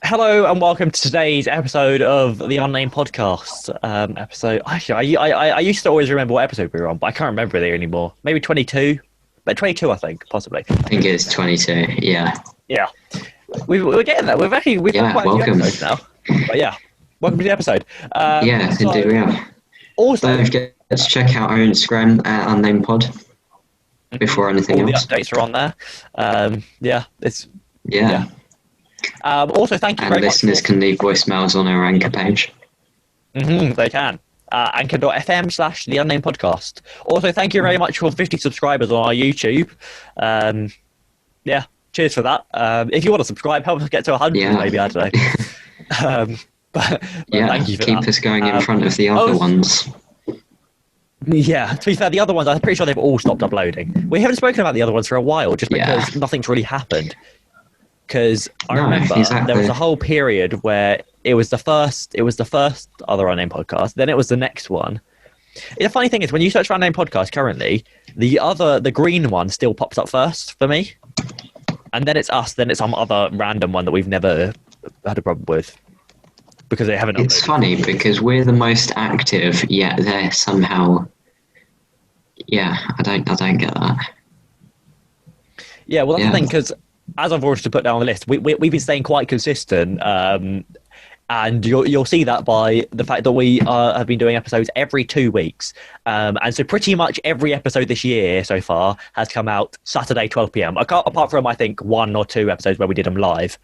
Hello and welcome to today's episode of the Unnamed Podcast. Actually, I used to always remember what episode we were on, but I can't remember it anymore. Maybe 22, but 22, I think, possibly. I think it's 22. Yeah. Yeah, we're getting there. We've got quite a few episodes now. But yeah, welcome to the episode. Indeed we have. Also, don't forget to check out our Instagram at Unnamed Pod before anything all else. The updates are on there. Yeah. Also, thank you and very much. Listeners can leave voicemails on our Anchor page. They can. Anchor.fm/The Unnamed Podcast. Also, thank you very much for 50 subscribers on our YouTube. Cheers for that. If you want to subscribe, help us get to 100, maybe, I don't know. But thank you for keep that. us going in front of the other ones. Yeah, to be fair, the other ones, I'm pretty sure they've all stopped uploading. We haven't spoken about the other ones for a while, just because nothing's really happened. Because I remember there was a whole period where it was the first other Unnamed Podcast, then it was the next one. The funny thing is, when you search for Unnamed Podcast currently, the green one still pops up first for me, and then it's us, then it's some other random one that we've never had a problem with because they haven't. It's funny because we're the most active, yet they're somehow. Yeah, I don't get that. Yeah, well, that's the thing, because as I've already put down on the list, we've been staying quite consistent, and you'll see that by the fact that we have been doing episodes every 2 weeks, and so pretty much every episode this year so far has come out Saturday 12 p.m. Apart from I think 1 or 2 episodes where we did them live,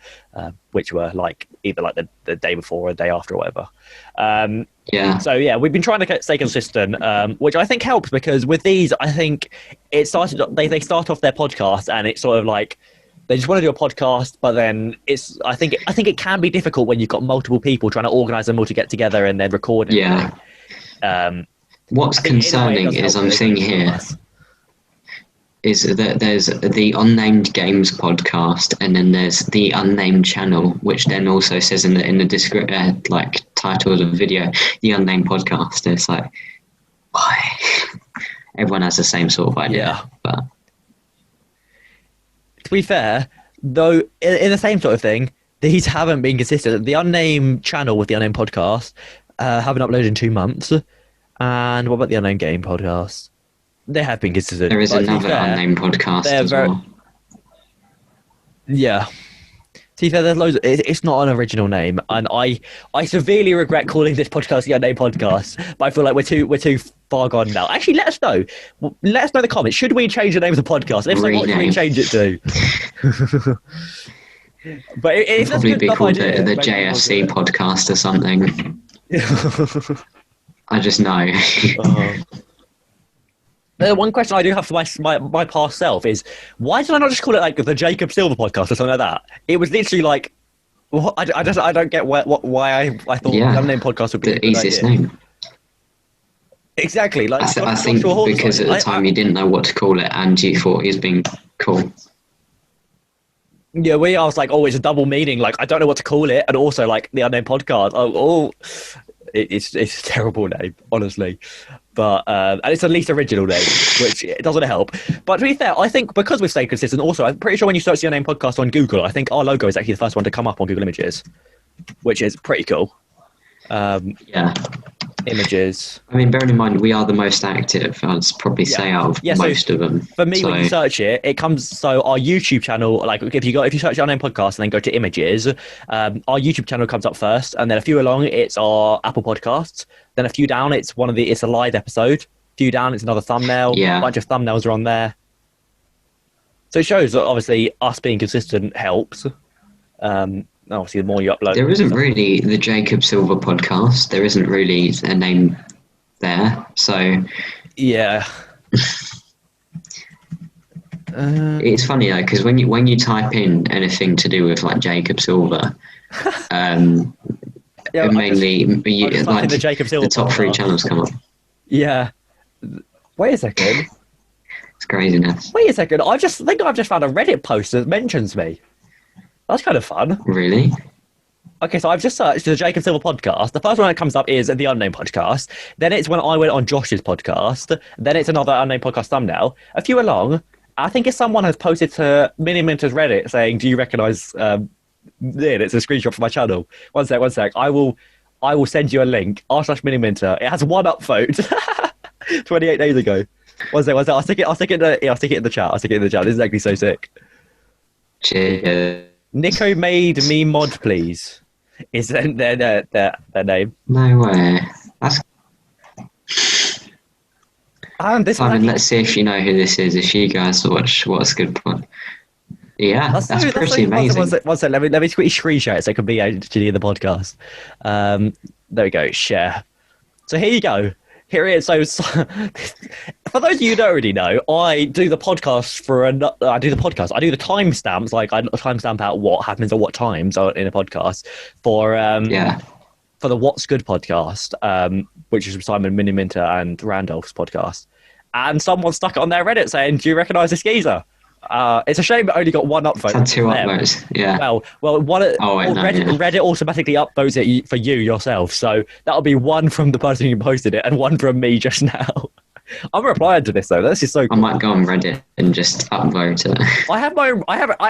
which were either the day before or the day after or whatever. So we've been trying to stay consistent, which I think helps, because with these, I think it started. They start off their podcast and it's sort of like they just want to do a podcast, but then I think it can be difficult when you've got multiple people trying to organise them all to get together and then record. What's concerning is I'm seeing here is that there's the Unnamed Games podcast, and then there's the Unnamed channel, which then also says in the description, title of the video, the Unnamed Podcast. It's like, why? Everyone has the same sort of idea, but. To be fair, though, in the same sort of thing, these haven't been consistent. The Unnamed channel with the Unnamed Podcast haven't uploaded in 2 months. And what about the Unnamed Game podcast? They have been consistent. There is another Unnamed podcast as well. Yeah. To be fair, there's loads. It's not an original name, and I severely regret calling this podcast the Unnamed Podcast. But I feel like we're too far gone now. Actually, let us know. Let us know in the comments. Should we change the name of the podcast? If so, what should we change it to? But if it'd probably be called the JFC podcast or something. I just know. One question I do have for my past self is, why did I not just call it the Jacob Silver podcast or something like that? It was literally like, I don't get why I thought the Unnamed Podcast would be the easiest name. Exactly. I think because at the time you didn't know what to call it and you thought he was being cool. Yeah, I was like, it's a double meaning. I don't know what to call it, and also the Unnamed Podcast. It's a terrible name, honestly. But and it's the least original name, which it doesn't help. But to be fair, I think because we've stayed consistent, also, I'm pretty sure when you search the Unnamed Podcast on Google, I think our logo is actually the first one to come up on Google Images, which is pretty cool. Images. I mean, bearing in mind, we are the most active, I'd probably say, out of most of them. For me, when you search it comes, so our YouTube channel, if you search Unnamed Podcast and then go to Images, our YouTube channel comes up first, and then a few along, it's our Apple Podcasts. Then a few down, it's a live episode. A few down, it's another thumbnail. A bunch of thumbnails are on there. So it shows that obviously us being consistent helps. Obviously, the more you upload. There isn't really the Jacob Silver podcast. There isn't really a name there. So. Yeah. It's funny though, because when you type in anything to do with Jacob Silver, mainly the Jacob Silver the top podcast. 3 channels come up. Yeah. Wait a second. It's craziness. Wait a second. I've just found a Reddit post that mentions me. That's kind of fun. Really? Okay, so I've just searched the Jacob Silver podcast. The first one that comes up is the Unnamed Podcast. Then it's when I went on Josh's podcast. Then it's another Unnamed Podcast thumbnail. A few along, I think it's someone has posted to Mini Minter's Reddit saying, do you recognise did. It's a screenshot from my channel. One sec. I will send you a link. r/miniminter. It has one upvote. 28 days ago. One sec. I'll stick it in the chat. This is actually so sick. Cheers. Nico made me mod, please. Is their name? No way. That's. Let's see if you know who this is. If you guys watch What's Good Point. Yeah, that's pretty amazing. One sec, let me quickly screenshot it so it can be actually in the podcast. There we go, share. So here you go. Here it is. So for those of you who don't already know, I do the podcast I do the timestamps. Like I timestamp out what happens at what times in a podcast for the What's Good podcast, which is Simon Miniminter and Randolph's podcast. And someone stuck it on their Reddit saying, "Do you recognise this geezer?" It's a shame it only got one upvote. It's had 2 upvotes, yeah. Well, Reddit automatically upvotes it for you yourself, so that'll be one from the person who posted it and one from me just now. I'm replying to this though. This is so cool. I might go on Reddit and just upvote it. I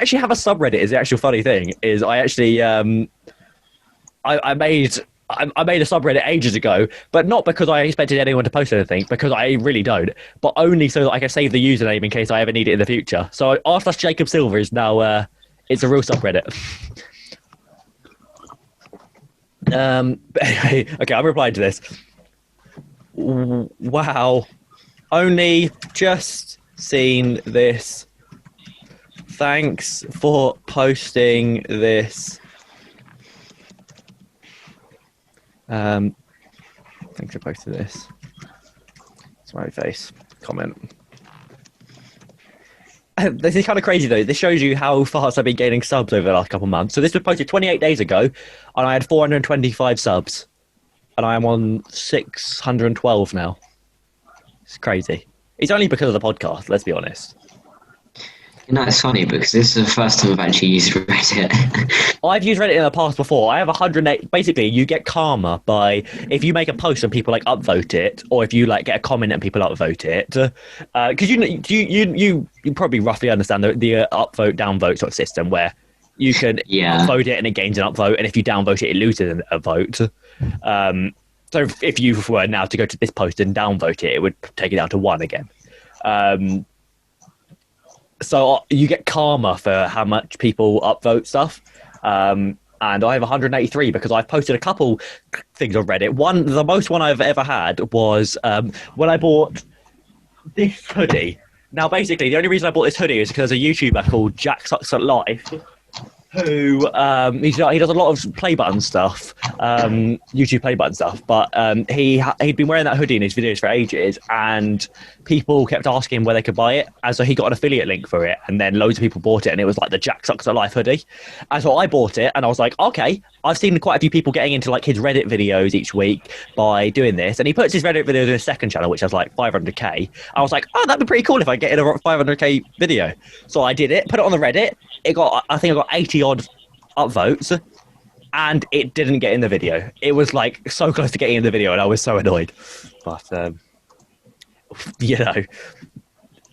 actually have a subreddit. Is the actual funny thing is I actually I made a subreddit ages ago, but not because I expected anyone to post anything, because I really don't, but only so that I can save the username in case I ever need it in the future. So r/Jacob Silver is now, it's a real subreddit. But anyway, okay, I'm replying to this. Wow. Only just seen this. Thanks for posting this. Thanks for posting this. Smiley face. Comment. This is kind of crazy though. This shows you how fast I've been gaining subs over the last couple of months. So this was posted 28 days ago, and I had 425 subs, and I am on 612 now. It's crazy. It's only because of the podcast. Let's be honest. You know, it's funny because this is the first time I've actually used Reddit. I've used Reddit in the past before. I have 108. Basically, you get karma by if you make a post and people like upvote it, or if you like get a comment and people upvote it. Because you probably roughly understand the upvote downvote sort of system where you can upvote it and it gains an upvote, and if you downvote it, it loses a vote. So if you were now to go to this post and downvote it, it would take it down to 1 again. So you get karma for how much people upvote stuff. And I have 183 because I've posted a couple things on Reddit. The most one I've ever had was when I bought this hoodie. Now, basically, the only reason I bought this hoodie is because there's a YouTuber called Jack Sucks at Life, who he does a lot of play button stuff, YouTube play button stuff, but he'd been wearing that hoodie in his videos for ages, and people kept asking where they could buy it, and so he got an affiliate link for it, and then loads of people bought it, and it was like the Jack Sucks at Life hoodie. And so I bought it, and I was like, okay, I've seen quite a few people getting into like his Reddit videos each week by doing this, and he puts his Reddit videos in his second channel, which has like 500k. I was like, oh, that'd be pretty cool if I get in a 500k video. So I did it, put it on the Reddit. I think I got 80 odd upvotes, and it didn't get in the video. It was like so close to getting in the video, and I was so annoyed. But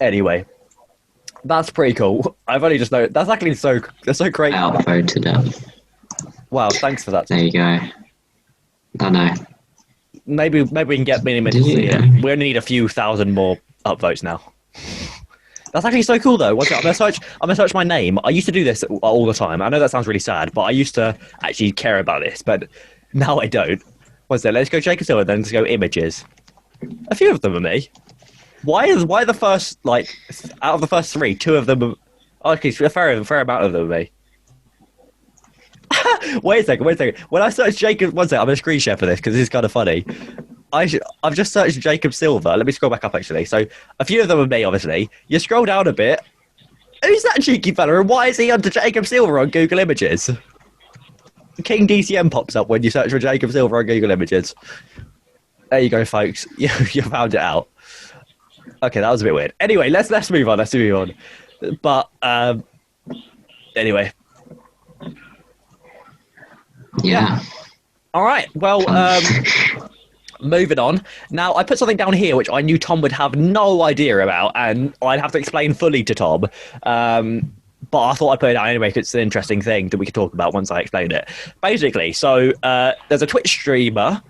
anyway, that's pretty cool. I've only just noticed that's actually so great. I upvoted it. Wow, thanks for that. There you go. I know. Maybe we can get Mini to see it. We only need a few thousand more upvotes now. That's actually so cool, though. I'm gonna search my name. I used to do this all the time. I know that sounds really sad, but I used to actually care about this, but now I don't. What's that? Let's go Jacob Silver, then let's go images. A few of them are me. Why the first, like, out of the first 3, 2 of them are... Okay, a fair amount of them are me. Wait a second. When I search Jacob... One second, I'm going to screen share for this, because this is kind of funny. I've just searched Jacob Silver. Let me scroll back up, actually. So, a few of them are me, obviously. You scroll down a bit. Who's that cheeky fella, and why is he under Jacob Silver on Google Images? King DCM pops up when you search for Jacob Silver on Google Images. There you go, folks. You found it out. Okay, that was a bit weird. Anyway, let's move on. But, anyway. Yeah. All right. Well, moving on. Now, I put something down here which I knew Tom would have no idea about, and I'd have to explain fully to Tom. but I thought I'd put it out anyway because it's an interesting thing that we could talk about once I explain it. Basically, so there's a Twitch streamer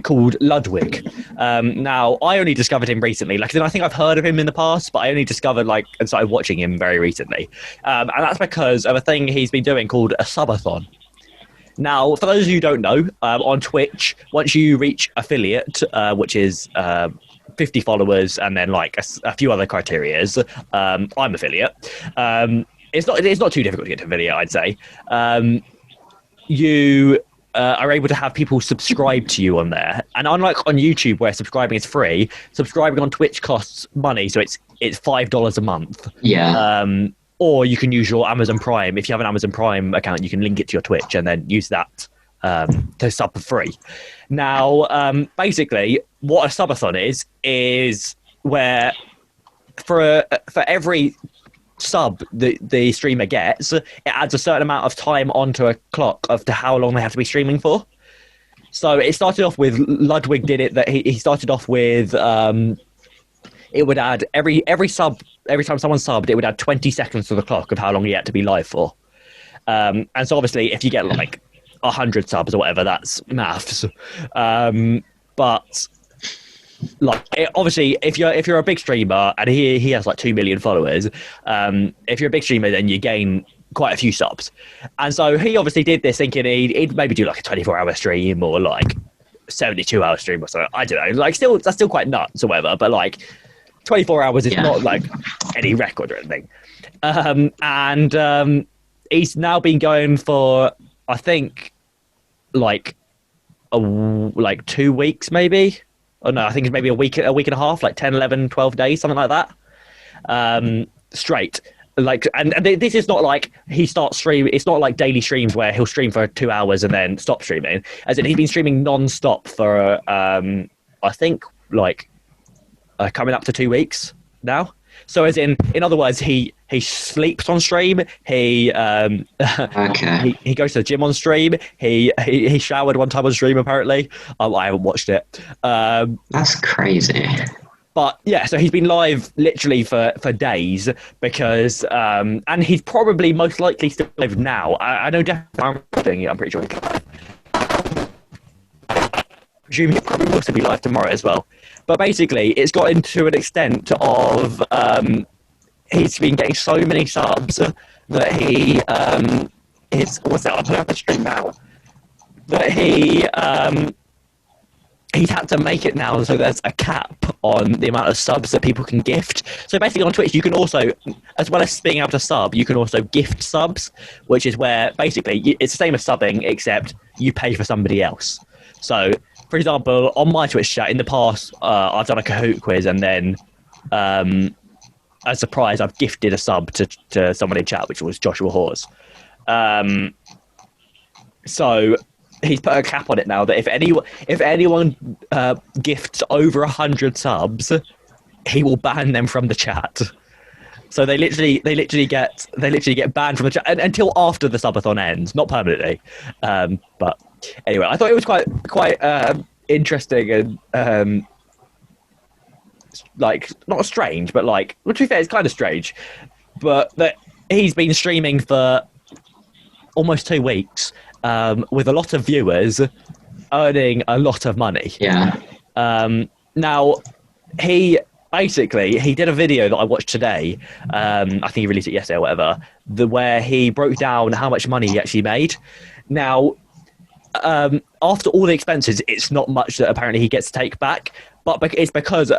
called Ludwig. Now, I only discovered him recently. Like, I think I've heard of him in the past, but I only discovered and started watching him very recently. And that's because of a thing he's been doing called a subathon. Now, for those of you who don't know, on Twitch, once you reach affiliate, which is 50 followers and then a few other criterias, I'm affiliate. It's not too difficult to get to affiliate, I'd say. You are able to have people subscribe to you on there, and unlike on YouTube where subscribing is free, subscribing on Twitch costs money. So it's $5 a month. Yeah. Or you can use your Amazon Prime. If you have an Amazon Prime account, you can link it to your Twitch and then use that to sub for free. Now, basically, what a subathon is where for every sub the streamer gets, it adds a certain amount of time onto a clock of to how long they have to be streaming for. So it started off with Ludwig did it that he started off with it would add every time someone subbed, it would add 20 seconds to the clock of how long he had to be live for. And so obviously if you get 100 subs or whatever, that's maths. But obviously if you're a big streamer and he has 2 million followers, if you're a big streamer then you gain quite a few subs. And so he obviously did this thinking he'd maybe do a 24-hour stream or 72-hour stream or something. I don't know. That's still quite nuts or whatever, but 24 hours is not any record or anything. And he's now been going for, I think, 2 weeks maybe. Oh no, I think it's maybe a week and a half, 10, 11, 12 days, something like that. Straight. And this is not he starts streaming. It's not daily streams where he'll stream for 2 hours and then stop streaming. As in, he's been streaming non-stop for, I think, coming up to 2 weeks now. So as in other words, he sleeps on stream. He Okay. he goes to the gym on stream. He showered one time on stream apparently. I haven't watched it. That's crazy. But yeah, so he's been live literally for days because and he's probably most likely still live now. I know definitely. I'm pretty sure. I presume he probably will also be live tomorrow as well. But basically, it's got into an extent of he's been getting so many subs that he what's that? I'll put up the stream now. That he's had to make it now so there's a cap on the amount of subs that people can gift. So basically on Twitch, you can also, as well as being able to sub, you can also gift subs, which is where basically it's the same as subbing, except you pay for somebody else. So, for example, on my Twitch chat in the past, I've done a Kahoot quiz and then as a surprise, I've gifted a sub to someone in chat, which was Joshua Hawes. So he's put a cap on it now that if anyone gifts over 100 subs, he will ban them from the chat. So they literally get banned from the chat until after the subathon ends, not permanently. But anyway, I thought it was quite interesting and not strange, but well, to be fair, it's kind of strange. But that he's been streaming for almost 2 weeks with a lot of viewers, earning a lot of money. Yeah. Now he did a video that I watched today. I think he released it yesterday or whatever, where he broke down how much money he actually made. Now, after all the expenses, it's not much that apparently he gets to take back, but it's because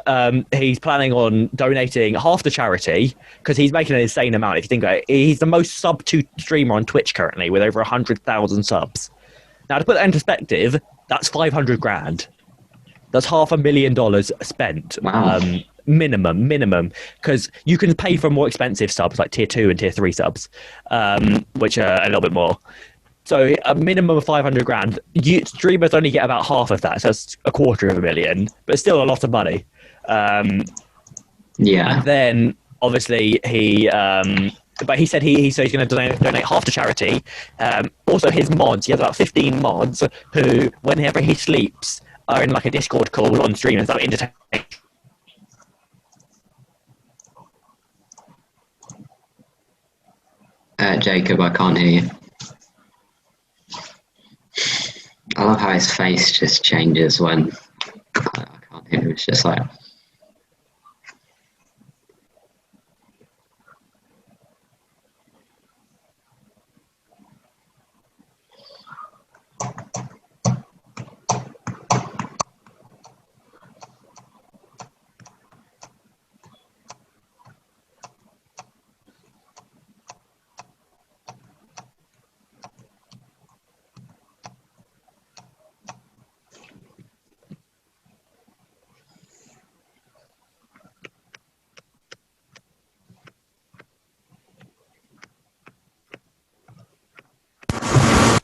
he's planning on donating half to charity because he's making an insane amount. If you think about it, he's the most sub-to streamer on Twitch currently with over 100,000 subs. Now, to put that in perspective, that's 500 grand. That's $500,000 spent. Wow. Minimum, because you can pay for more expensive subs like tier 2 and tier 3 subs, which are a little bit more. So a minimum of 500 grand. Streamers only get about half of that, so it's $250,000, but it's still a lot of money. Yeah. And then obviously but he said he's going to donate half to charity. Also, his mods, he has about 15 mods who, whenever he sleeps, are in a Discord call on stream and start entertaining. Jacob, I can't hear you. I love how his face just changes when I can't hear him. It's just like...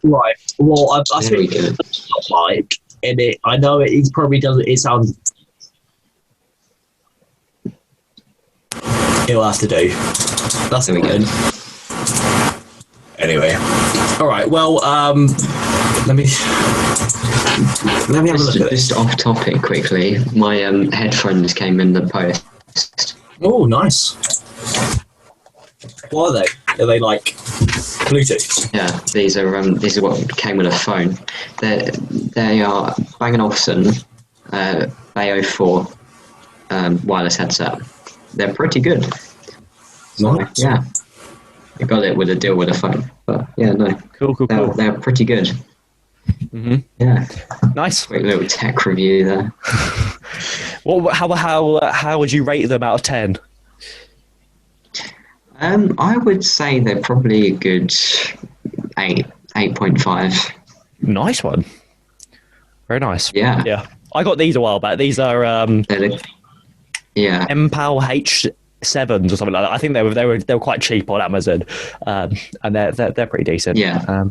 Right. Well, I Very think good. it's not like in it. I know it probably doesn't. It sounds. It'll have to do. That's There we go. good. Anyway. All right. Well, let me have a look at this. Just off topic quickly. My headphones came in the post. Oh, nice. What are they? Are they like Bluetooth? Yeah, these are what came with a phone. They are Bang & Olufsen Bayo 4 wireless headset. They're pretty good. Nice. Yeah, I got it with a deal with a phone. But yeah, no, Cool. they're pretty good. Mm-hmm. Yeah, Nice. quick little tech review there. Well, how would you rate them out of 10? I would say they're probably a good 8.5. Nice one. Very nice. Yeah. Yeah. I got these a while back. These are Yeah. MPAL H7s or something like that. I think they were quite cheap on Amazon, and they're pretty decent. Yeah.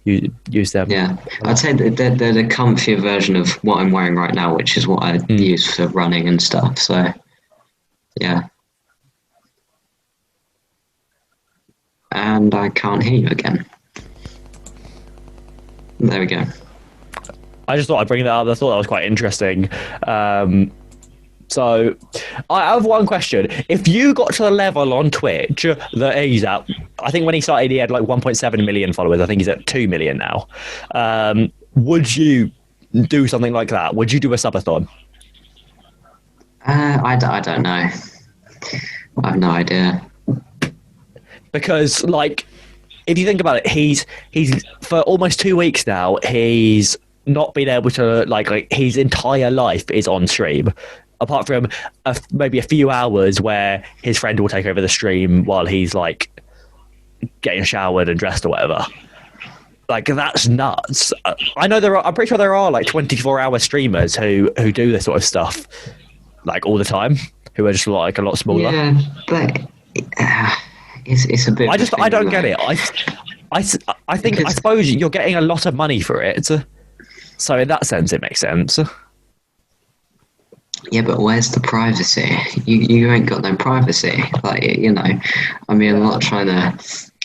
You use them. Yeah, I'd say that they're the comfier version of what I'm wearing right now, which is what I use for running and stuff. So, yeah. And I can't hear you again. There we go. I just thought I'd bring that up. I thought that was quite interesting. So, I have one question. If you got to the level on Twitch that he's at, I think when he started he had like 1.7 million followers. I think he's at 2 million now. Would you do something like that? Would you do a subathon? I don't know. I have no idea. Because, like, if you think about it, he's for almost 2 weeks now, he's not been able to, like his entire life is on stream. Apart from maybe a few hours where his friend will take over the stream while he's like getting showered and dressed or whatever. Like, that's nuts. I know I'm pretty sure there are like 24-hour streamers who do this sort of stuff like all the time, who are just like a lot smaller. Yeah, but it's a bit. I don't get it. I think I suppose you're getting a lot of money for it, so in that sense it makes sense. Yeah, but where's the privacy? You ain't got no privacy. Like, you know, I mean, I'm not trying to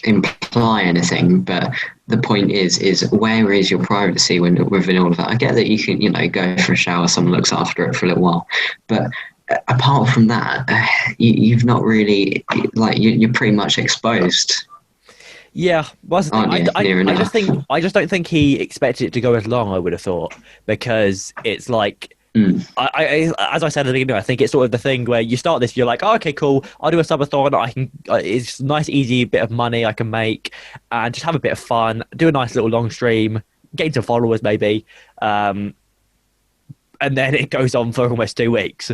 imply anything, but the point is where is your privacy within all of that? I get that you can, you know, go for a shower, someone looks after it for a little while, but apart from that, you've not really, like, you're pretty much exposed. Yeah, well, I just don't think he expected it to go as long. I would have thought, because it's like. I as I said at the beginning, I think it's sort of the thing where you start this, you're like, oh, okay, cool, I'll do a subathon. I can, it's a nice, easy bit of money I can make, and just have a bit of fun, do a nice little long stream, gain some followers maybe, and then it goes on for almost 2 weeks.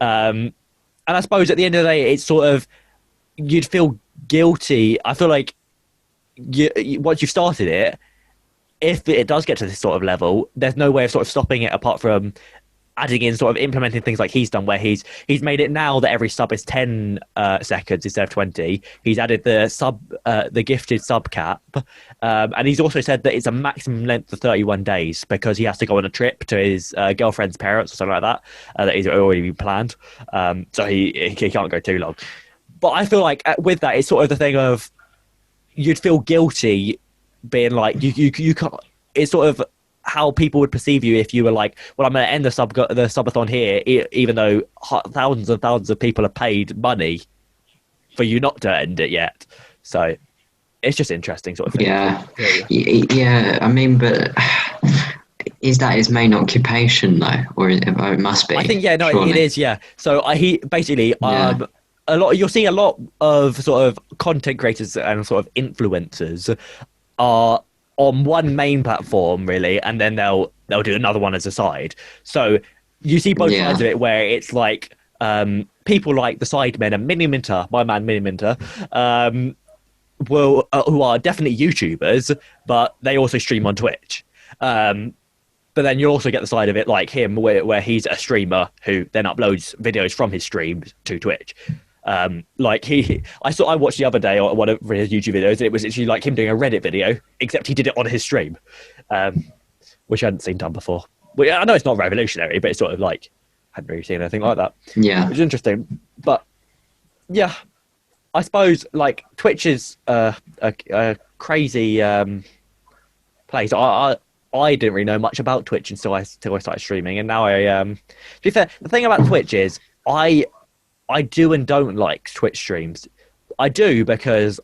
And I suppose at the end of the day, it's sort of, you'd feel guilty. I feel like once you've started it, if it does get to this sort of level, there's no way of sort of stopping it apart from adding in, sort of implementing things like he's done, where he's made it now that every sub is 10 seconds instead of 20. He's added the gifted sub cap, and he's also said that it's a maximum length of 31 days because he has to go on a trip to his girlfriend's parents or something like that that he's already been planned. So he can't go too long. But I feel like with that, it's sort of the thing of, you'd feel guilty being like, you can't. It's sort of how people would perceive you if you were like, well, I'm going to end the subathon here, even though thousands and thousands of people have paid money for you not to end it yet. So it's just interesting sort of thing. Yeah. I mean, but is that his main occupation though, or it must be? I think surely. it is. Yeah. So he basically you'll see a lot of sort of content creators and sort of influencers are on one main platform really, and then they'll do another one as a side. So you see both sides of it, where it's like people like the Sidemen and Mini Minter, my man Mini Minter, who are definitely YouTubers, but they also stream on Twitch. But then you also get the side of it like him, where he's a streamer who then uploads videos from his streams to Twitch. Like I watched the other day on one of his YouTube videos, and it was actually like him doing a Reddit video, except he did it on his stream, which I hadn't seen done before. Well, I know it's not revolutionary, but it's sort of like I hadn't really seen anything like that. Yeah, which is interesting. But yeah, I suppose like Twitch is a crazy place. I didn't really know much about Twitch until I started streaming, and now to be fair, the thing about Twitch is I do and don't like Twitch streams. I do because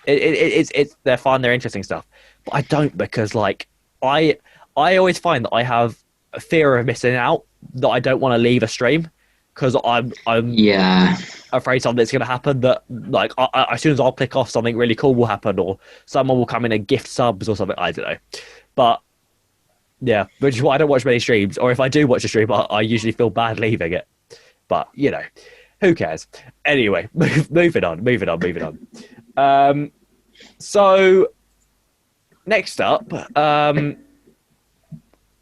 it's they're fun, they're interesting stuff. But I don't because like I always find that I have a fear of missing out, that I don't want to leave a stream because I'm afraid something's going to happen, that like as soon as I'll click off, something really cool will happen, or someone will come in and gift subs or something. I don't know, but yeah, which is why I don't watch many streams, or if I do watch a stream, I usually feel bad leaving it. But you know, who cares? Anyway, moving on. So next up,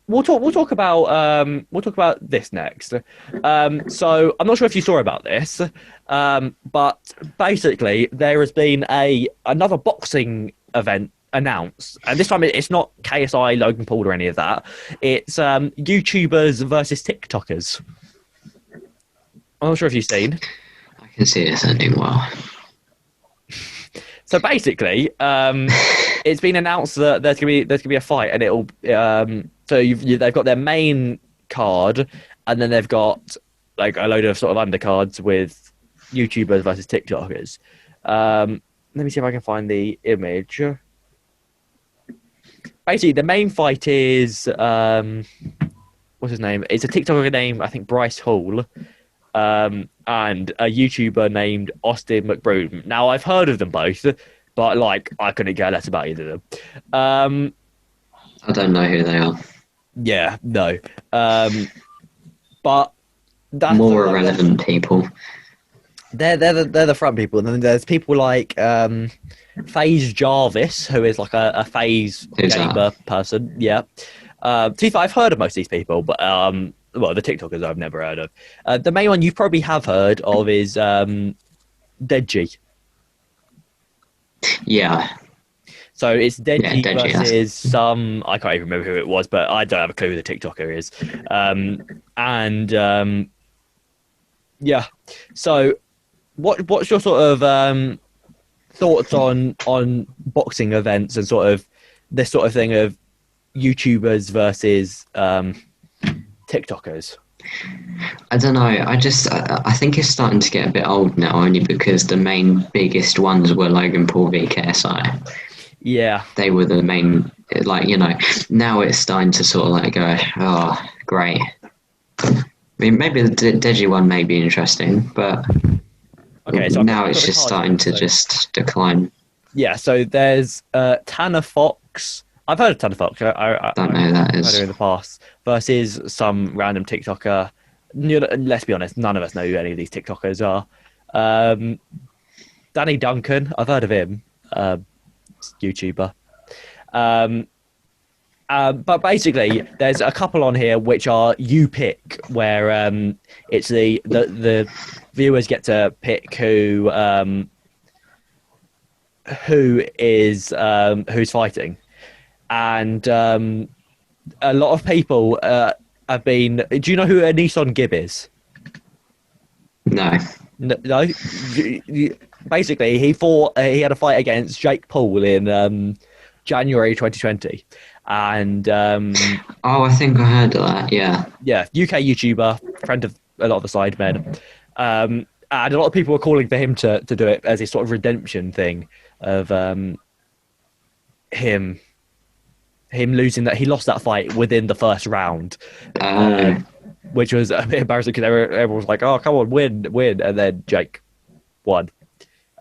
we'll talk about this next. So I'm not sure if you saw about this, but basically there has been another boxing event announced, and this time it's not KSI, Logan Paul, or any of that. It's YouTubers versus TikTokers. I'm not sure if you've seen. I can see this ending well. So basically, it's been announced that there's gonna be a fight, and it'll they've got their main card, and then they've got like a load of sort of undercards with YouTubers versus TikTokers. Let me see if I can find the image. Basically, the main fight is what's his name? It's a TikToker named, I think, Bryce Hall. And a YouTuber named Austin McBroom. Now, I've heard of them both, but like I couldn't care less about either of them. I don't know who they are. Yeah, no. But that's more irrelevant people. They're the front people, and then there's people like FaZe Jarvis, who is like a FaZe gamer person. Yeah. To be fair, I've heard of most of these people, but well, the TikTokers I've never heard of. The main one you probably have heard of is Deji. Yeah. So it's Deji, Deji versus some, I can't even remember who it was, but I don't have a clue who the TikToker is. Yeah. So what's your sort of thoughts on boxing events and sort of this sort of thing of YouTubers versus TikTokers? I don't know. I think it's starting to get a bit old now, only because the main biggest ones were Logan Paul v KSI. Yeah. They were the main, like, you know, now it's starting to sort of like go, oh, great. I mean, maybe the Deji one may be interesting, but okay, so now it's just starting to just decline. Yeah, so there's Tanner Fox. I've heard of Tanner Fox. I don't know who that is. I've heard her in the past. Versus some random TikToker. Let's be honest, none of us know who any of these TikTokers are. Danny Duncan, I've heard of him. YouTuber. But basically, there's a couple on here which are you pick, where it's the viewers get to pick who's fighting. And a lot of people have been. Do you know who Nissan Gibb is? No. No. Basically, he had a fight against Jake Paul in January 2020, and I think I heard of that. Yeah. Yeah, UK YouTuber, friend of a lot of the Sidemen. And a lot of people were calling for him to do it as a sort of redemption thing of him losing that. He lost that fight within the first round, which was a bit embarrassing because everyone was like, "Oh, come on, win," and then Jake won.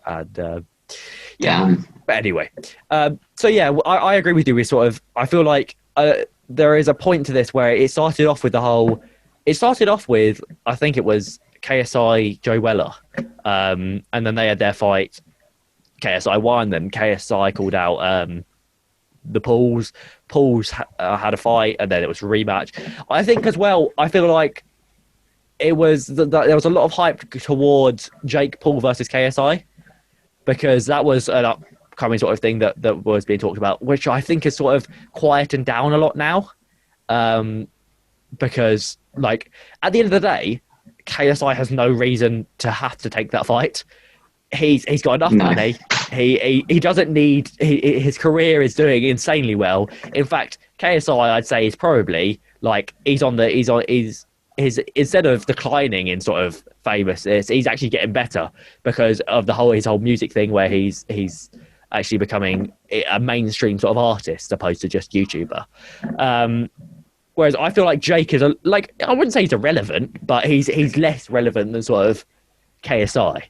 And But anyway, so yeah, I agree with you. We sort of, I feel like there is a point to this where it started off with I think it was KSI Joe Weller, and then they had their fight. KSI won, then KSI called out the Pauls. Pauls had a fight, and then it was a rematch. I think as well, I feel like it was there was a lot of hype towards Jake Paul versus KSI, because that was an upcoming sort of thing that was being talked about, which I think is sort of quieting down a lot now, because like at the end of the day, KSI has no reason to have to take that fight. He's got enough money. He doesn't need. His career is doing insanely well. In fact, KSI, I'd say, is probably like he's instead of declining in sort of famous, he's actually getting better because of his whole music thing, where he's actually becoming a mainstream sort of artist opposed to just YouTuber. Whereas I feel like Jake is I wouldn't say he's irrelevant, but he's less relevant than sort of KSI.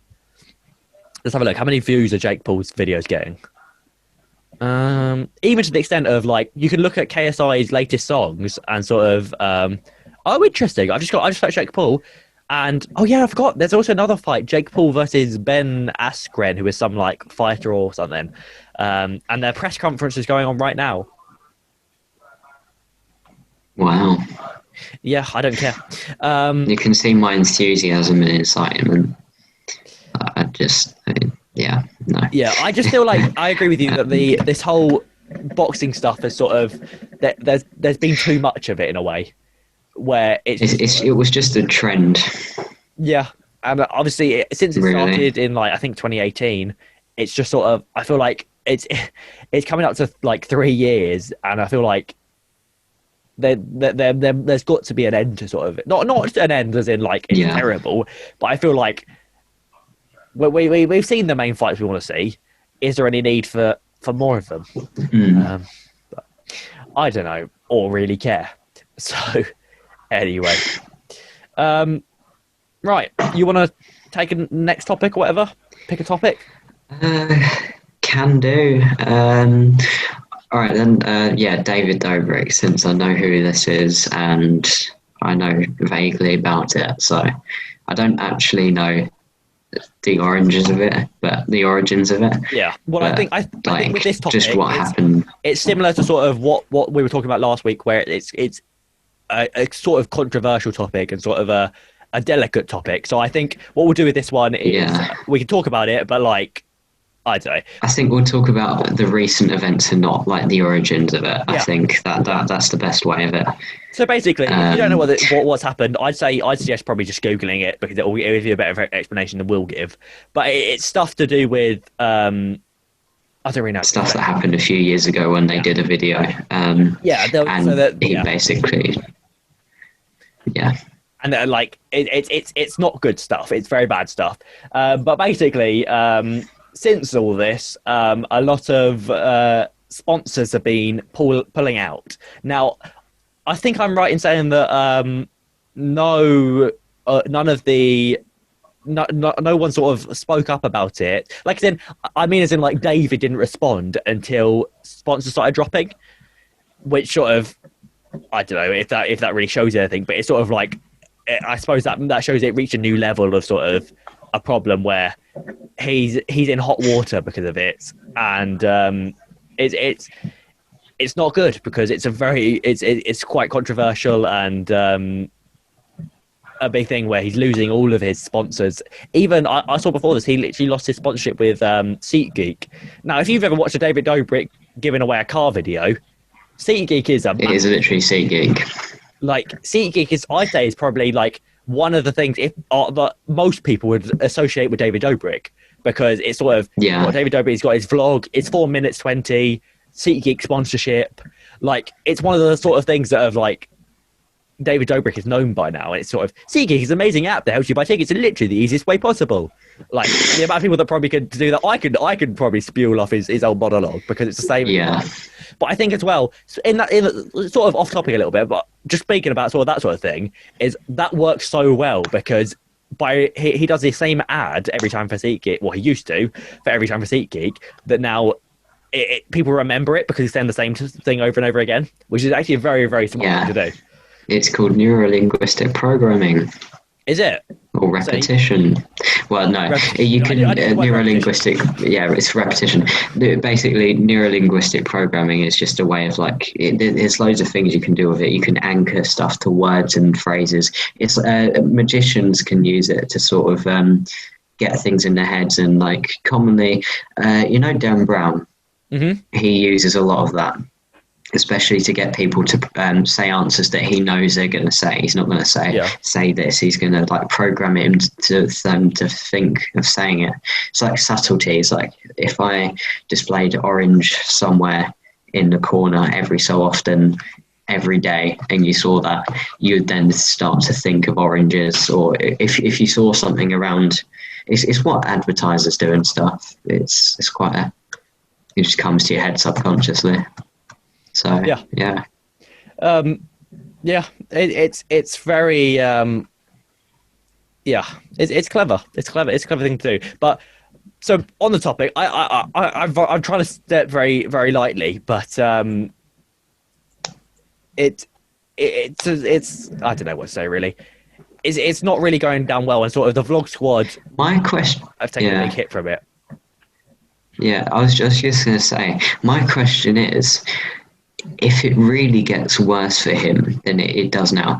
Let's have a look. How many views are Jake Paul's videos getting? Even to the extent of like, you can look at KSI's latest songs and sort of, interesting. I just searched Jake Paul, and I forgot. There's also another fight: Jake Paul versus Ben Askren, who is some like fighter or something. And their press conference is going on right now. Wow. Yeah, I don't care. You can see my enthusiasm and excitement. No. Yeah, I just feel like I agree with you that this whole boxing stuff is sort of there's been too much of it in a way, where it was just a trend. Yeah, and obviously since it started in I think 2018, it's just sort of, I feel like it's coming up to like 3 years, and I feel like there's got to be an end to sort of it. Not an end as in like it's terrible, but I feel like we've seen the main fights we want to see. Is there any need for more of them? But I don't know or really care. So anyway, right, you want to take a next topic or whatever? Pick a topic. Can do. All right then. David Dobrik, since I know who this is and I know vaguely about it, so I don't actually know the origins of it. Yeah. Well, I think with this topic, just what happened. It's similar to sort of what we were talking about last week, where it's a sort of controversial topic and sort of a delicate topic. So I think what we'll do with this one is we can talk about it, but like, I don't know. I think we'll talk about the recent events and not like the origins of it. I think that's the best way of it. So basically, if you don't know what's happened, I'd suggest probably just Googling it, because it'll give you a better explanation than we'll give. But it's stuff to do with I don't really know. Stuff that happened a few years ago when they did a video. Basically. And it's not good stuff. It's very bad stuff. But basically, since all this, a lot of sponsors have been pulling out. Now, I think I'm right in saying that no one sort of spoke up about it. Like, as in like David didn't respond until sponsors started dropping, which sort of, I don't know if that really shows anything, but it's sort of like, I suppose that shows it reached a new level of sort of a problem where he's in hot water because of it, and it's not good, because it's quite controversial and a big thing where he's losing all of his sponsors. Even I saw before this, he literally lost his sponsorship with SeatGeek. Now, if you've ever watched a David Dobrik giving away a car video, SeatGeek is literally SeatGeek. Like, SeatGeek is probably like one of the things that most people would associate with David Dobrik, because it's sort of David Dobrik's got his vlog. It's 4 minutes 20. SeatGeek sponsorship. Like, it's one of the sort of things that have like David Dobrik is known by now. And it's sort of, SeatGeek is an amazing app that helps you buy tickets in literally the easiest way possible. Like, the amount of people that probably could do that, I could probably spew off his old monologue because it's the same. Yeah. But I think as well, in sort of off topic a little bit, but just speaking about sort of that sort of thing, is that works so well because he does the same ad every time for SeatGeek. Well, he used to for every time for SeatGeek. That now people remember it because he's saying the same thing over and over again, which is actually a very, very smart thing to do. It's called neuro-linguistic programming. Is it? Or repetition. Well, no, you can neuro-linguistic. Yeah, it's repetition. Basically, neuro-linguistic programming is just a way of like. There's loads of things you can do with it. You can anchor stuff to words and phrases. It's magicians can use it to sort of get things in their heads, and like commonly, Dan Brown. Mm-hmm. He uses a lot of that, especially to get people to say answers that he knows they're going to say. He's not going to say this. He's going to like program him to them to think of saying it. It's like subtleties. Like if I displayed orange somewhere in the corner every so often, every day, and you saw that, you'd then start to think of oranges. Or if you saw something around, it's what advertisers do and stuff. It's quite it just comes to your head subconsciously. So it's very it's clever. It's a clever thing to do. But so on the topic, I'm trying to step very, very lightly, but it's I don't know what to say really. It's not really going down well, and sort of the Vlog Squad. My question, I've taken a big hit from it. Yeah, I was just going to say, my question is, if it really gets worse for him than it does now,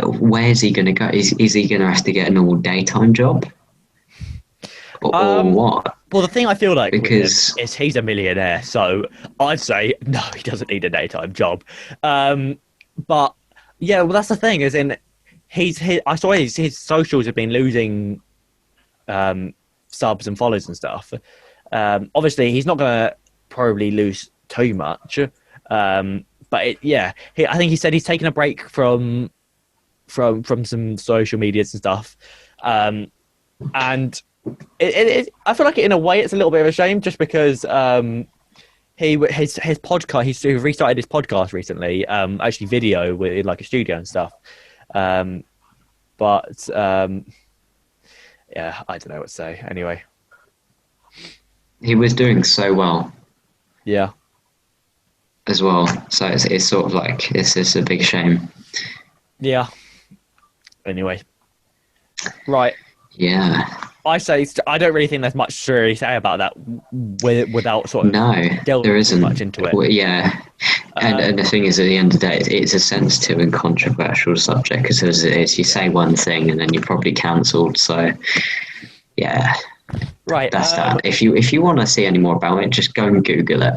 where's he going to go? Is he going to have to get a normal daytime job? Or what? Well, the thing I feel like is he's a millionaire, so I'd say, no, he doesn't need a daytime job. But, yeah, well, that's the thing, is in I saw his socials have been losing subs and follows and stuff. Obviously, he's not going to probably lose too much. But I think he said he's taking a break from some social medias and stuff. And I feel like in a way it's a little bit of a shame, just because his podcast, he's restarted his podcast recently, actually video with like a studio and stuff. I don't know what to say. Anyway, he was doing so well. Yeah. As well, so it's sort of like it's a big shame. Yeah. Anyway, right. Yeah. I say I don't really think there's much to really say about that without sort of there isn't much into it. Well, yeah, and the thing is, at the end of the day, it's a sensitive and controversial subject, because as it is, you say one thing and then you're probably cancelled. So, yeah. Right. That's that. If you want to see any more about it, just go and Google it.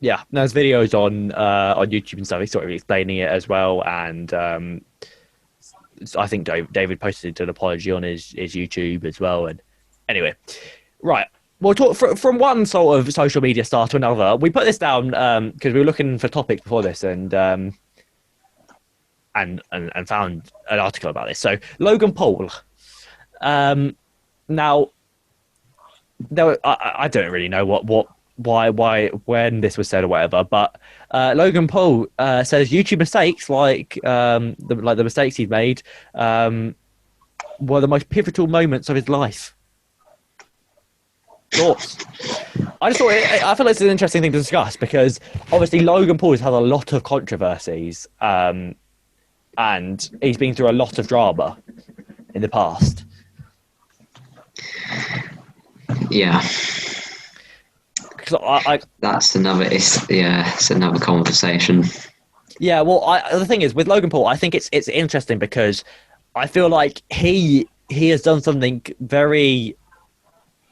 Yeah, there's videos on YouTube and stuff. He's sort of explaining it as well, and I think David posted an apology on his YouTube as well. And anyway, right, we'll talk from one sort of social media star to another. We put this down because we were looking for topics before this, and found an article about this. So Logan Paul. Now, I don't really know why, when this was said or whatever, but Logan Paul says YouTube mistakes, like the mistakes he's made, were the most pivotal moments of his life. Thoughts? I feel it's an interesting thing to discuss, because obviously Logan Paul has had a lot of controversies, and he's been through a lot of drama in the past. Yeah. That's another. It's another conversation. Yeah, well, the thing is with Logan Paul, I think it's interesting because I feel like he has done something very,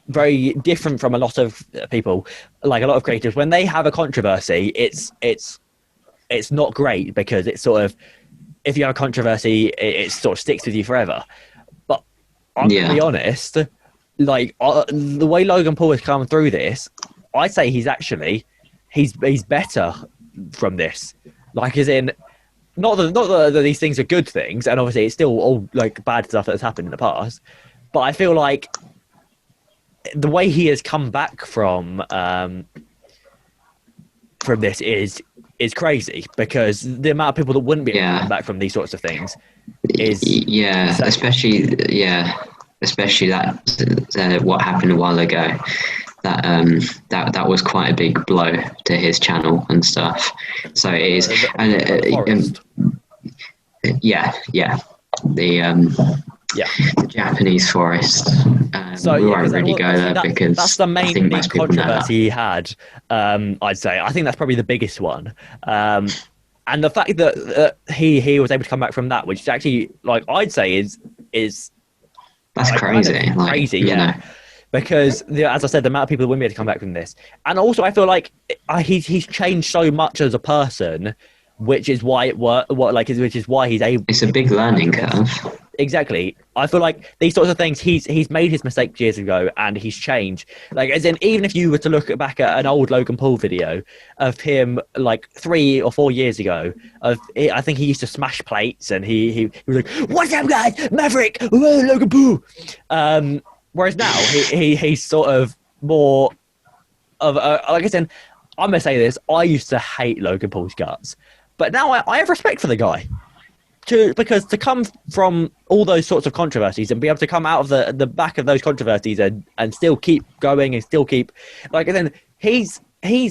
very different from a lot of people, like a lot of creators. When they have a controversy, it's not great, because it's sort of, if you have a controversy, it sort of sticks with you forever. But I'm gonna be honest, like the way Logan Paul has come through this, I'd say he's better from this. Like, as in, that these things are good things, and obviously it's still all like bad stuff that's happened in the past. But I feel like the way he has come back from this is crazy, because the amount of people that wouldn't be able to come back from these sorts of things is especially that what happened a while ago. That was quite a big blow to his channel and stuff. So it is, the Japanese forest. We won't really go there because that's the main big controversy he had. I'd say I think that's probably the biggest one. And the fact that he was able to come back from that, which is actually, like, I'd say is that's like, crazy, kind of crazy, yeah. You know. Because, as I said, the amount of people that wouldn't be able to come back from this, and also I feel like he's changed so much as a person, which is why which is why he's able. It's a big learning curve. Exactly. I feel like these sorts of things, he's made his mistakes years ago, and he's changed. Like, as in, even if you were to look back at an old Logan Paul video of him like 3 or 4 years ago, I think he used to smash plates, and he was like, "What's up, guys? Maverick, whoa, Logan Paul." Whereas now he's sort of more of like I said, I'm gonna say this: I used to hate Logan Paul's guts, but now I have respect for the guy. Because to come from all those sorts of controversies and be able to come out of the back of those controversies and still keep going and still keep, like, and then he's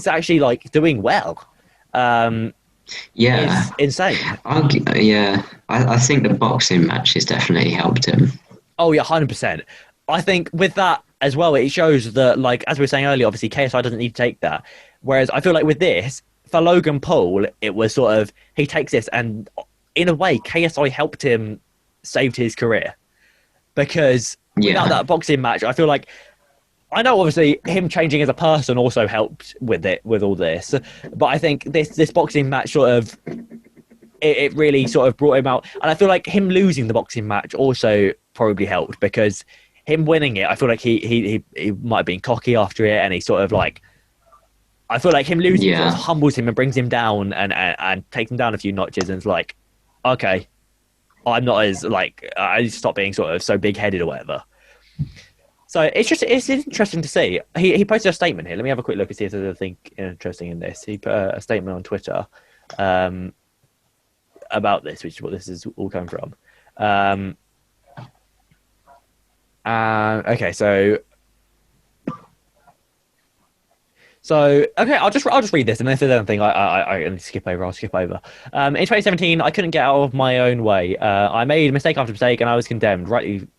actually like doing well. It's insane. I think the boxing matches definitely helped him. Oh yeah, 100%. I think with that as well, it shows that, like, as we were saying earlier, obviously KSI doesn't need to take that. Whereas I feel like with this, for Logan Paul, it was sort of, he takes this, and in a way, KSI helped him, saved his career. Because without that boxing match, I feel like, I know obviously him changing as a person also helped with all this, but I think this boxing match sort of, it really sort of brought him out. And I feel like him losing the boxing match also probably helped, because him winning it, I feel like he might have been cocky after it, and he sort of like, I feel like him losing sort of humbles him and brings him down and takes him down a few notches, and it's like, okay, I'm not as like, I stop being sort of so big-headed or whatever. So it's interesting to see. He posted a statement here. Let me have a quick look and see if there's anything interesting in this. He put a statement on Twitter about this, which is what this is all coming from. Okay, so okay, I'll just read this, and if there's anything I skip over, I'll skip over. In 2017, I couldn't get out of my own way. I made mistake after mistake, and I was condemned,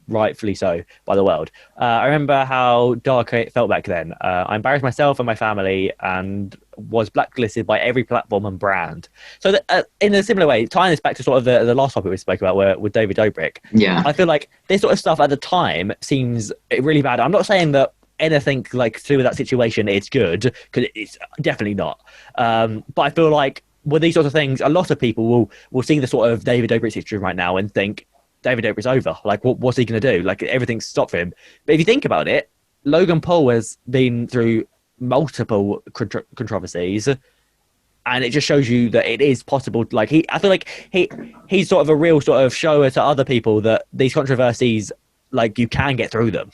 rightfully so, by the world. I remember how dark it felt back then. I embarrassed myself and my family, and was blacklisted by every platform and brand. So in a similar way, tying this back to sort of the last topic we spoke about, with David Dobrik, I feel like this sort of stuff at the time seems really bad. I'm not saying that anything like to do with that situation it's good, because it's definitely not, but I feel like with these sorts of things, a lot of people will see the sort of David Dobrik situation right now and think David Dobrik's over, like what's he going to do, like everything's stopped for him. But if you think about it, Logan Paul has been through multiple controversies, and it just shows you that it is possible. Like I feel like he's sort of a real sort of shower to other people that these controversies, like, you can get through them.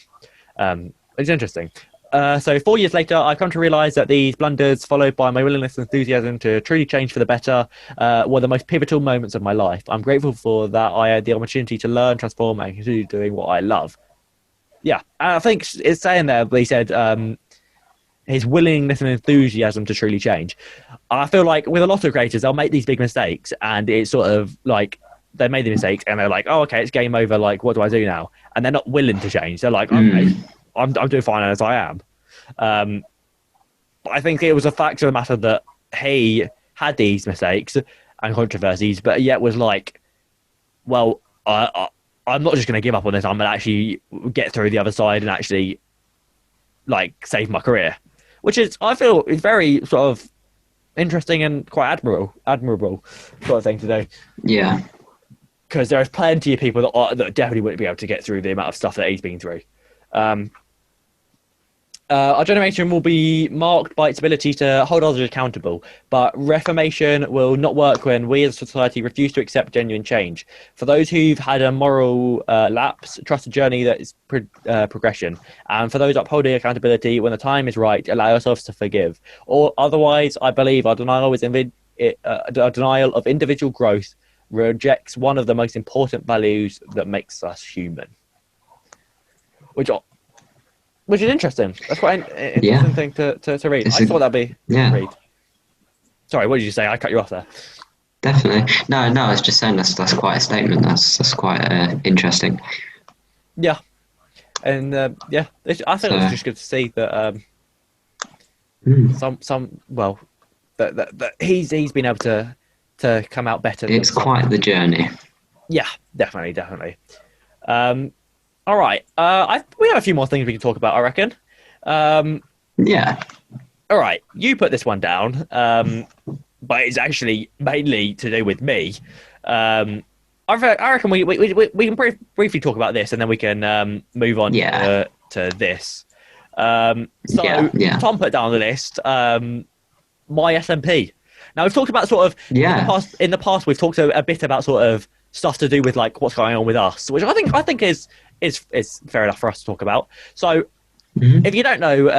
It's interesting. So 4 years later, I've come to realise that these blunders, followed by my willingness and enthusiasm to truly change for the better, were the most pivotal moments of my life. I'm grateful for that I had the opportunity to learn, transform, and continue doing what I love. Yeah, and I think it's saying there, he said his willingness and enthusiasm to truly change. I feel like with a lot of creators, they'll make these big mistakes, and it's sort of like, they made the mistakes, and they're like, oh, okay, it's game over, like, what do I do now? And they're not willing to change. They're like, okay, I'm doing fine as I am. But I think it was a fact of the matter that he had these mistakes and controversies, but yet was like, well, I'm not just going to give up on this. I'm going to actually get through the other side and actually, like, save my career, which is, I feel, is very sort of interesting and quite admirable sort of thing to do. Yeah. Because there's plenty of people that definitely wouldn't be able to get through the amount of stuff that he's been through. Our generation will be marked by its ability to hold others accountable, but reformation will not work when we as a society refuse to accept genuine change. For those who've had a moral lapse, trust a journey that is progression. And for those upholding accountability, when the time is right, allow yourselves to forgive. Or otherwise, I believe our denial of individual growth rejects one of the most important values that makes us human. Which is interesting. That's quite an interesting thing to read. I thought that'd be read. Sorry, what did you say? I cut you off there. Definitely. No, I was just saying that's quite a statement. That's quite interesting. Yeah. And I think it was just good to see that that he's been able to come out better. It's quite the journey. Yeah, definitely. All right. We have a few more things we can talk about, I reckon. Yeah. All right. You put this one down, but it's actually mainly to do with me. I reckon we can briefly talk about this, and then we can move on to this. Tom put down the list my SMP. Now we've talked about sort of in the past we've talked a bit about sort of stuff to do with like what's going on with us, which I think is fair enough for us to talk about. So if you don't know,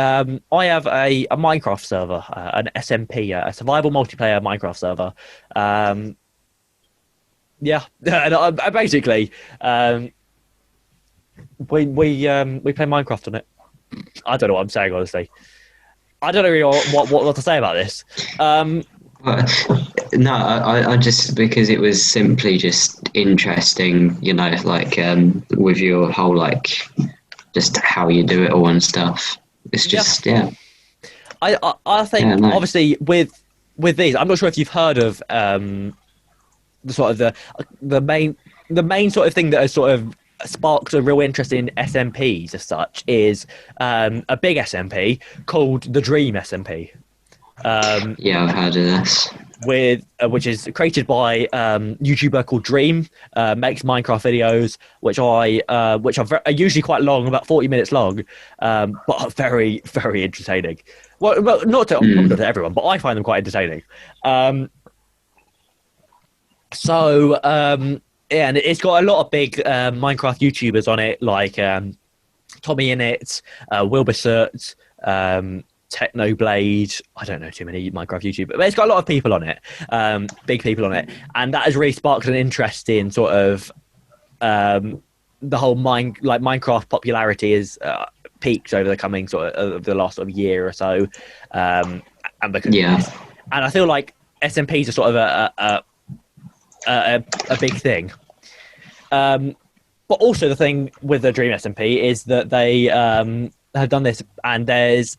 I have a Minecraft server, an SMP, a survival multiplayer Minecraft server. And basically we play Minecraft on it. I don't know what I'm saying, honestly. I don't know what to say about this. No, I just, because it was simply just interesting, like with your whole just how you do it all and stuff. It's just I think obviously with these, I'm not sure if you've heard of the sort of the main sort of thing that has sort of sparked a real interest in SMPs as such is a big SMP called the Dream Smp. I've heard of this. Which is created by a YouTuber called Dream, makes Minecraft videos, which are usually quite long, about 40 minutes long, but are very, very entertaining. Well, not to everyone, but I find them quite entertaining. And it's got a lot of big Minecraft YouTubers on it, like Tommy Innit, Wilbursert, Technoblade. I don't know too many Minecraft YouTubers, but it's got a lot of people on it, big people on it, and that has really sparked an interest in sort of the whole Minecraft popularity is peaked over the coming sort of the last sort of year or so, and I feel like SMPs are sort of a big thing. But also the thing with the Dream SMP is that they have done this, and there's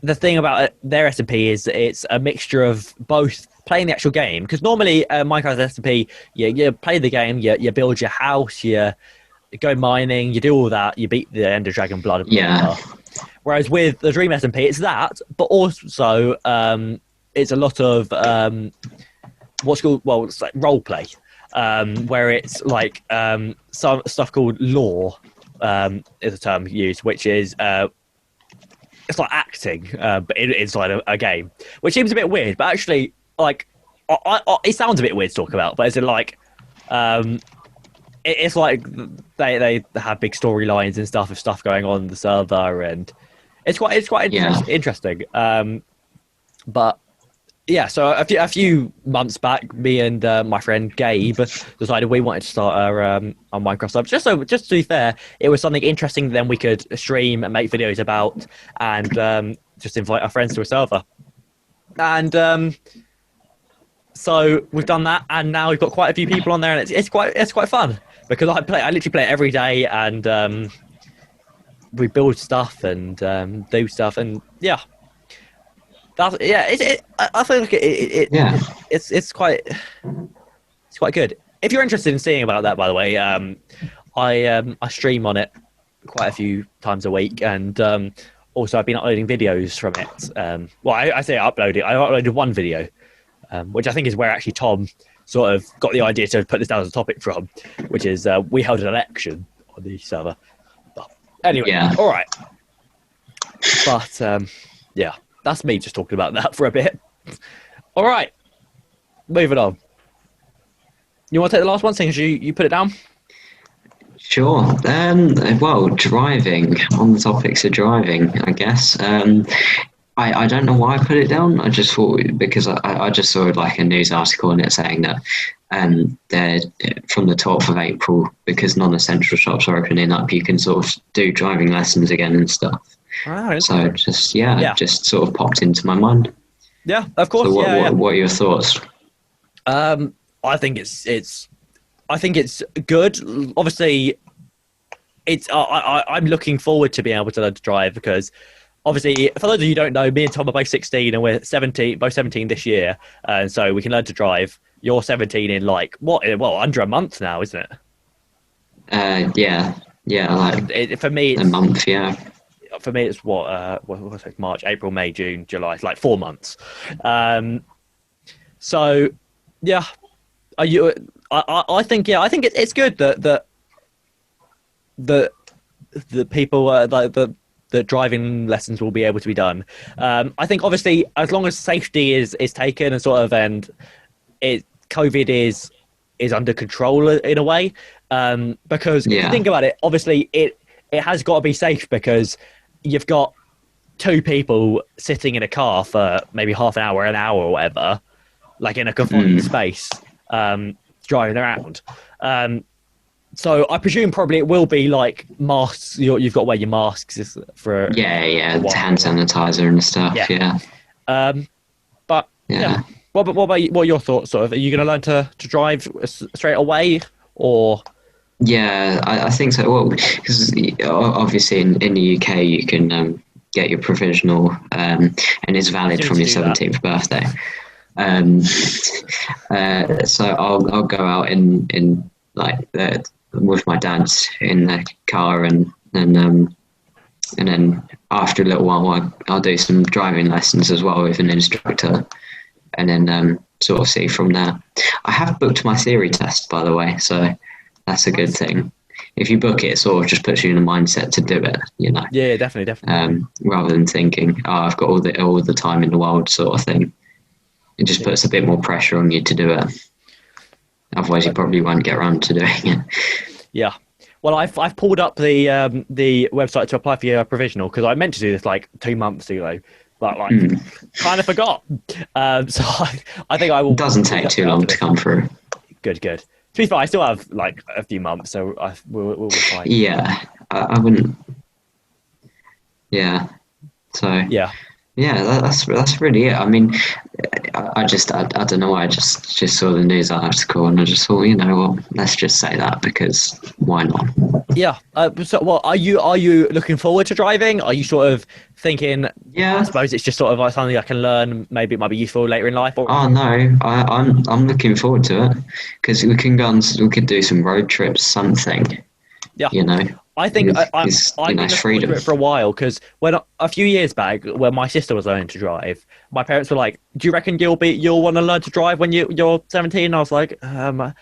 the thing about their SMP is it's a mixture of both playing the actual game, because normally Minecraft SMP, you play the game, you build your house, you go mining, you do all that, you beat the Ender Dragon blood. Whereas with the Dream SMP, it's that, but also it's a lot of it's like role play, where it's like some stuff called lore is a term used, which is it's like acting, but inside a game, which seems a bit weird, but actually, like, it sounds a bit weird to talk about, but it's like it's like they have big storylines and stuff, with stuff going on in the server, and it's quite interesting. But yeah, so a few months back, me and my friend Gabe decided we wanted to start our Minecraft sub. Just to be fair, it was something interesting. Then we could stream and make videos about, and just invite our friends to a server. And so we've done that, and now we've got quite a few people on there, and it's quite fun, because I literally play it every day, and we build stuff and do stuff, and yeah. I think it's quite good. If you're interested in seeing about that, by the way, I stream on it quite a few times a week, and also I've been uploading videos from it. I say upload it. I uploaded one video, which I think is where actually Tom sort of got the idea to put this down as a topic from, which is we held an election on the server. But anyway, all right. But yeah, that's me just talking about that for a bit. All right, moving on. You want to take the last one, since you put it down? Sure. Well, driving, on the topics of driving, I guess. I don't know why I put it down. I just thought, because I just saw like a news article in it saying that they're from the 12th of April, because non-essential shops are opening up, you can sort of do driving lessons again and stuff. Oh, so just sort of popped into my mind. Yeah, of course. So what are your thoughts? I think it's good. Obviously, I'm looking forward to being able to learn to drive, because obviously, for those of you who don't know, me and Tom are both 16 and we're 17, both 17 this year, and so we can learn to drive. You're 17 in under a month now, isn't it? Yeah. For me, it's a month. Yeah. For me, it's March, April, May, June, July. It's like 4 months. So yeah. I think it's good that the people the driving lessons will be able to be done. I think obviously as long as safety is taken and sort of COVID is under control in a way, because if you think about it, obviously it has got to be safe, because you've got two people sitting in a car for maybe half an hour or whatever, like in a confined space. Driving around, so I presume probably it will be like masks. You've got to wear your masks for hand sanitizer and stuff. Yeah. But yeah. What are your thoughts? Sort of, are you going to learn to drive straight away, or? Yeah, I think so. Well, because obviously in the UK you can get your provisional, and it's valid from your 17th birthday. So I'll go out in like with my dad in the car, and then after a little while I'll do some driving lessons as well with an instructor, and then sort of see from there. I have booked my theory test, by the way, so that's a good thing. If you book it, it sort of just puts you in a mindset to do it, you know. Yeah, definitely. Rather than thinking, I've got all the time in the world, sort of thing. It just puts a bit more pressure on you to do it. Otherwise, you probably won't get around to doing it. Yeah. Well, I've pulled up the website to apply for your provisional, because I meant to do this like 2 months ago, but kind of forgot. So I think I will. It doesn't take too long to come through. Good. To be fair, I still have like a few months, so we'll be fine. Yeah, I wouldn't. Yeah. So. Yeah. Yeah, that's really it. I mean, I don't know why, I just saw the news article and I just thought, you know what, let's just say that, because why not? Yeah. So, what are you looking forward to driving? Are you sort of thinking? Yeah. I suppose it's just sort of like something I can learn. Maybe it might be useful later in life. Or... Oh no, I'm looking forward to it, because we could do some road trips, something. Yeah. You know. I think I've been looking forward to it for a while, because when a few years back, when my sister was learning to drive, my parents were like, "Do you reckon you'll want to learn to drive when you're 17?" And I was like, "I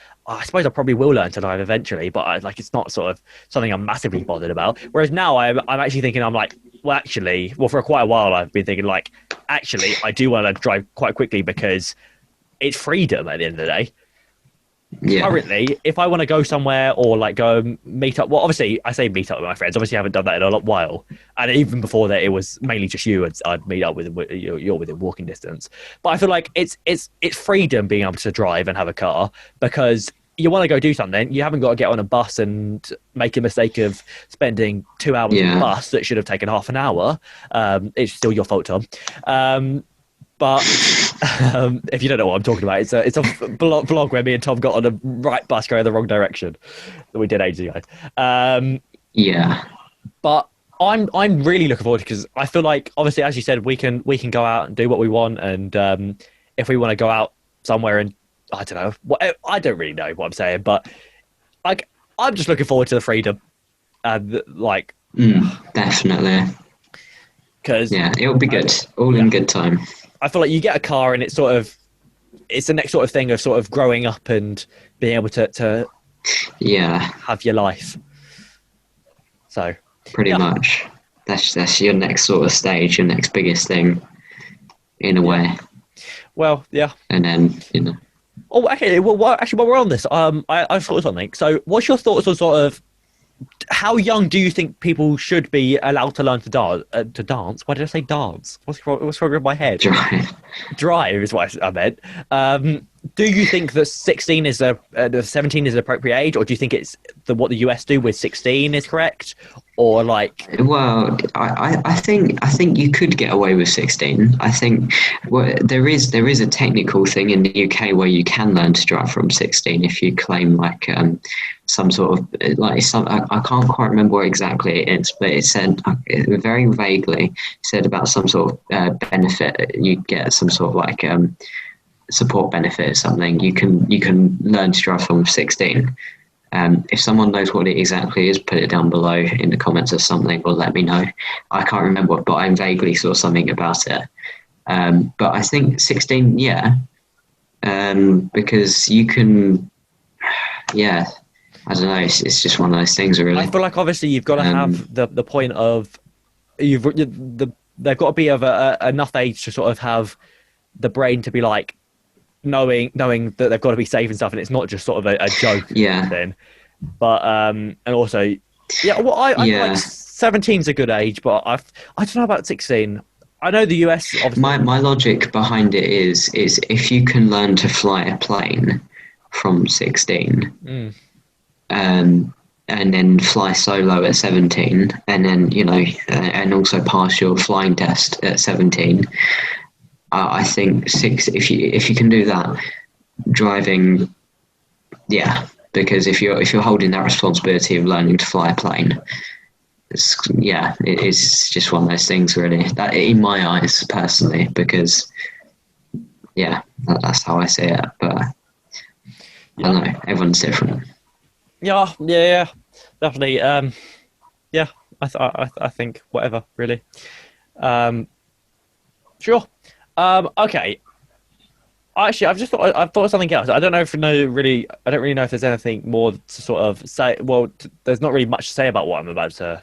suppose I probably will learn to drive eventually, but it's not sort of something I'm massively bothered about." Whereas now I'm actually thinking, I'm like, for quite a while I've been thinking like, actually, I do want to drive quite quickly, because it's freedom at the end of the day. Yeah. Currently, if I want to go somewhere or like go meet up, well, obviously I say meet up with my friends. Obviously, I haven't done that in a while, and even before that, it was mainly just you. I'd meet up with you're within walking distance. But I feel like it's freedom being able to drive and have a car, because you want to go do something. You haven't got to get on a bus and make a mistake of spending 2 hours on a bus that should have taken half an hour. It's still your fault, Tom. But if you don't know what I'm talking about, it's a vlog where me and Tom got on a right bus going the wrong direction that we did ages ago. But I'm really looking forward to it, because I feel like, obviously, as you said, we can go out and do what we want, and if we want to go out somewhere, and I don't know, I don't really know what I'm saying, but I'm just looking forward to the freedom, and definitely, because it'll be good, all in good time. I feel like you get a car and it's the next sort of thing of sort of growing up and being able to have your life. So pretty much. that's your next sort of stage, your next biggest thing, in a way. Well, yeah. And then, you know. Oh, actually, while we're on this, I thought of something. So, what's your thoughts on sort of how young do you think people should be allowed to learn to dance? Why did I say dance? What's wrong with my head? Drive is what I meant. Do you think that 16 is 17 is the appropriate age, or do you think it's what the US do with 16 is correct, or like? Well, I think you could get away with 16. I think there is a technical thing in the UK where you can learn to drive from 16 if you claim like some sort of I can't quite remember what exactly it is, but it said very vaguely said about some sort of benefit. You get some sort of like support benefit or something. You can learn to drive from 16. If someone knows what it exactly is, put it down below in the comments or something, or let me know. I can't remember, but I vaguely saw something about it. But I think 16, yeah, because you can, yeah. I don't know. It's just one of those things, really. I feel like obviously you've got to have the point of they've got to be of enough age to sort of have the brain to be like knowing that they've got to be safe and stuff, and it's not just sort of a joke. Yeah. Thing. But and also, yeah. Well, I feel like 17's a good age, but I don't know about 16. I know the US. Obviously, my logic behind it is if you can learn to fly a plane from 16. And then fly solo at 17, and then and also pass your flying test at 17. I think if you can do that, driving, yeah, because if you're holding that responsibility of learning to fly a plane, it's just one of those things, really. That in my eyes, personally, because that's how I see it. But I don't know, everyone's different. Yeah, definitely. I think whatever, really. Sure. Okay. Actually, I've thought of something else. I don't really know if there's anything more to sort of say. Well, there's not really much to say about what I'm about to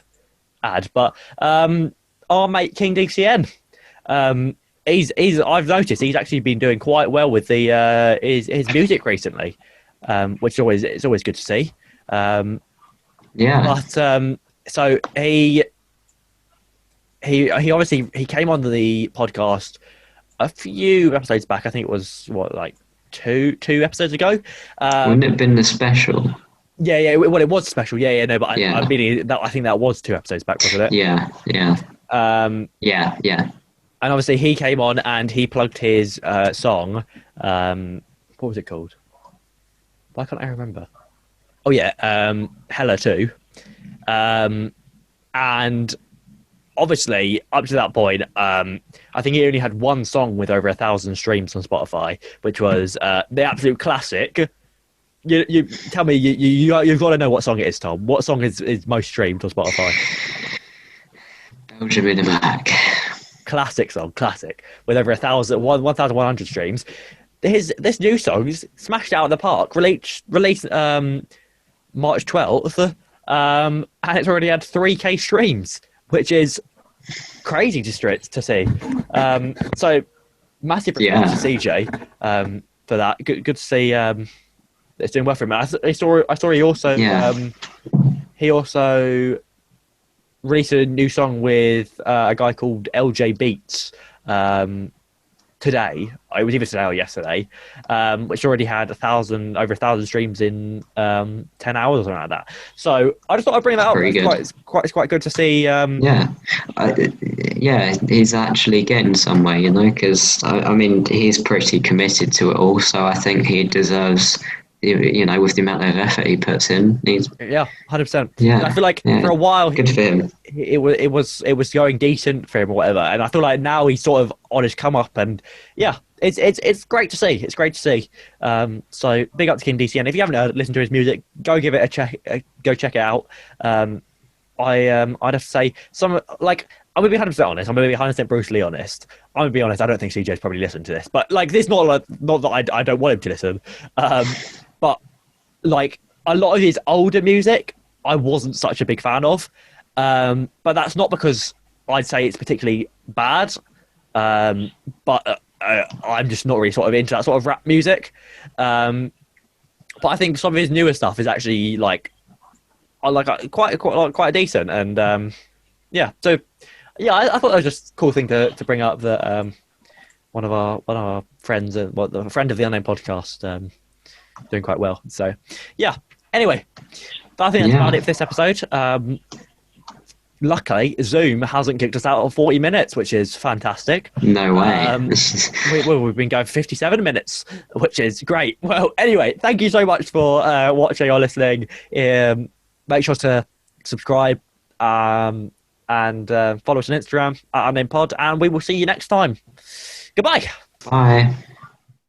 add, but our mate King DCN. I've noticed he's actually been doing quite well with the his music recently, which it's always good to see. But so he obviously came on the podcast a few episodes back. I think it was like two episodes ago. Wouldn't it have been the special? Yeah. Well, it was special. Yeah. No, but I think that was 2 episodes back, wasn't it? Yeah. Yeah. And obviously he came on and he plugged his song. What was it called? Why can't I remember? Oh yeah, Hella 2. And obviously, up to that point, I think he only had one song with over 1,000 streams on Spotify, which was the absolute classic. You tell me, you've got to know what song it is, Tom. What song is most streamed on Spotify? Belgium in the back. Classic song, with over 1,100 streams. This new song is smashed out of the park. Released March 12th, and it's already had 3K streams, which is crazy to see. So massive response to CJ for that. Good to see it's doing well for him. I saw he also released a new song with a guy called LJ Beats today. It was either today or yesterday, which already had over 1,000 streams in 10 hours or something like that. So I just thought I'd bring that up. It's quite good to see. He's actually getting somewhere, because I mean he's pretty committed to it all. So I think he deserves, with the amount of effort he puts in. 100%. Yeah, I feel like for a while, good for him. It was going decent for him or whatever, and I feel like now he's sort of on his come up, and it's great to see. It's great to see. So big up to King DC, and if you haven't listened to his music, go give it a check. Go check it out. I'd have to say I'm gonna be 100% honest. I'm gonna be 100% brutally honest. I'm gonna be honest. I don't think CJ's probably listened to this, but this is not that I don't want him to listen. But a lot of his older music, I wasn't such a big fan of. But that's not because I'd say it's particularly bad, but I'm just not really sort of into that sort of rap music. But I think some of his newer stuff is actually like quite decent, and yeah. So yeah, I thought that was just a cool thing to bring up, that one of our friends, a friend of the Unnamed Podcast, doing quite well. So yeah. Anyway, I think that's about it for this episode. Luckily, Zoom hasn't kicked us out of 40 minutes, which is fantastic. No way. We've been going 57 minutes, which is great. Well, anyway, thank you so much for watching or listening. Make sure to subscribe and follow us on Instagram at Unnamed Pod, and we will see you next time. Goodbye. Bye.